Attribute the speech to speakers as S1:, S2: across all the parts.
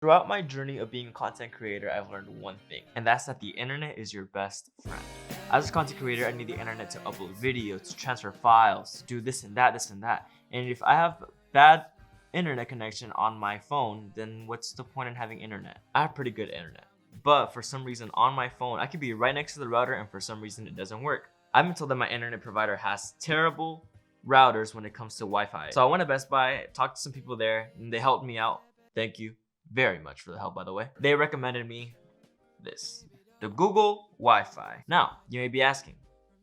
S1: Throughout my journey of being a content creator, I've learned one thing, and that's that the internet is your best friend. As a content creator, I need the internet to upload videos, to transfer files, to do this and that, And if I have bad internet connection on my phone, then what's the point in having internet? I have pretty good internet, but for some reason on my phone, I could be right next to the router and for some reason it doesn't work. I've been told that my internet provider has terrible routers when it comes to Wi-Fi. So I went to Best Buy, talked to some people there, and they helped me out. Thank you very much for the help, by the way. They recommended me this, the Google Wi-Fi. Now, you may be asking,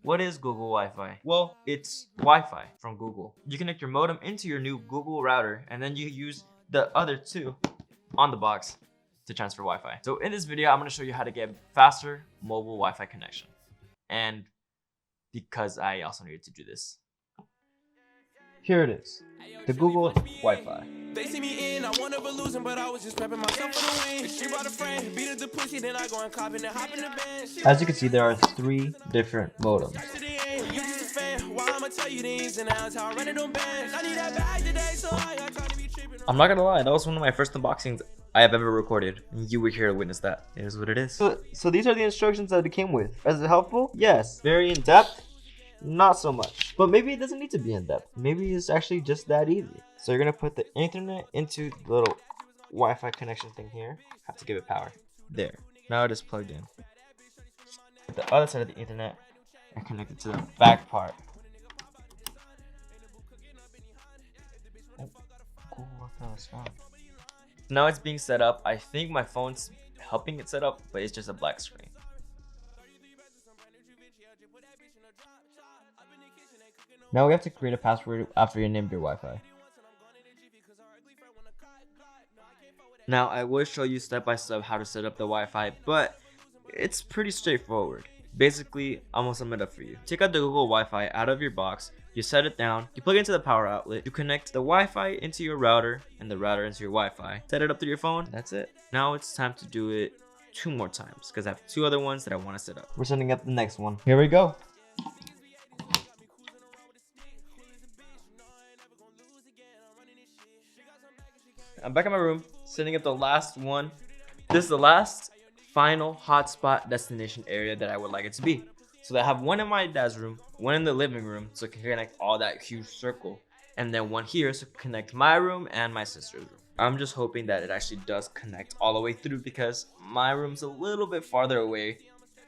S1: what is Google Wi-Fi? Well, it's Wi-Fi from Google. You connect your modem into your new Google router, and then you use the other two on the box to transfer Wi-Fi. So in this video, I'm gonna show you how to get faster mobile Wi-Fi connection. And because I also needed to do this, here it is, the Google Wi-Fi.
S2: They see me in, I want to losing, but I was just prepping myself for the win. She brought a friend, beat up the pussy, then I go and cop and hop in the band.
S1: As you can see, there are 3 different modems. I'm not gonna lie, that was one of my first unboxings I have ever recorded. You were here to witness that. It is what it is. So these are the instructions that it came with. Is it helpful? Yes. Very in-depth? Not so much. But maybe it doesn't need to be in-depth. Maybe it's actually just that easy. So you're gonna put the internet into the little Wi-Fi connection thing here. Have to give it power. There. Now it is plugged in. The other side of the internet and connect it to the back part. Now it's being set up. I think my phone's helping it set up, but it's just a black screen. Now we have to create a password after you named your Wi-Fi. Now I will show you step by step how to set up the Wi-Fi, but it's pretty straightforward. Basically, I'm gonna sum it up for you. Take out the Google Wi-Fi out of your box, you set it down, you plug it into the power outlet, you connect the Wi-Fi into your router and the router into your Wi-Fi. Set it up through your phone, that's it. Now it's time to do it 2 more times because I have 2 other ones that I want to set up. We're setting up the next one. Here we go. I'm back in my room, setting up the last one. This is the last final hotspot destination area that I would like it to be. So I have one in my dad's room, one in the living room, so I can connect all that huge circle, and then one here so I can connect my room and my sister's room. I'm just hoping that it actually does connect all the way through because my room's a little bit farther away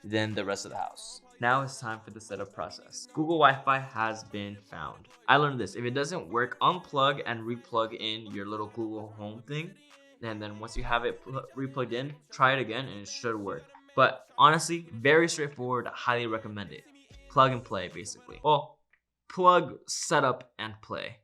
S1: than the rest of the house. Now it's time for the setup process. Google Wi-Fi has been found. I learned this. If it doesn't work, unplug and replug in your little Google Home thing. And then once you have it replugged in, try it again and it should work. But honestly, very straightforward. I highly recommend it. Plug and play, basically. Well, plug, setup, and play.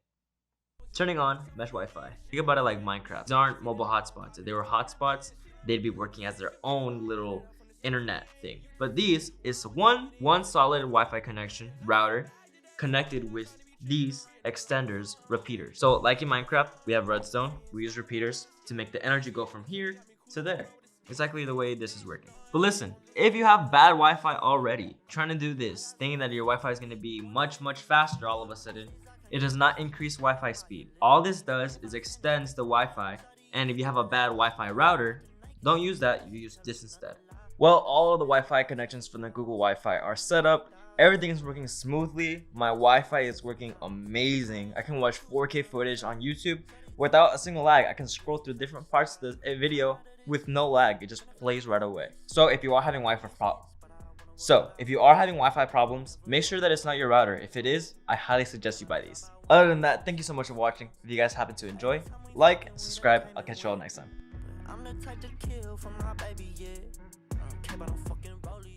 S1: Turning on mesh Wi-Fi. Think about it like Minecraft. These aren't mobile hotspots. If they were hotspots, they'd be working as their own little internet thing. But these is one solid Wi-Fi connection router connected with these extenders repeaters. So like in Minecraft, we have redstone. We use repeaters to make the energy go from here to there. Exactly the way this is working. But listen, if you have bad Wi-Fi already, trying to do this, thinking that your Wi-Fi is going to be much faster all of a sudden, it does not increase Wi-Fi speed. All this does is extends the Wi-Fi, and if you have a bad Wi-Fi router, don't use that, you use this instead. Well, all of the Wi-Fi connections from the Google Wi-Fi are set up. Everything is working smoothly. My Wi-Fi is working amazing. I can watch 4K footage on YouTube without a single lag. I can scroll through different parts of the video with no lag. It just plays right away. So if you are having Wi-Fi problems, make sure that it's not your router. If it is, I highly suggest you buy these. Other than that, thank you so much for watching. If you guys happen to enjoy, like and subscribe. I'll catch you all next time.
S2: I'm the type to kill for my baby, yeah. I don't care about no fucking rollie.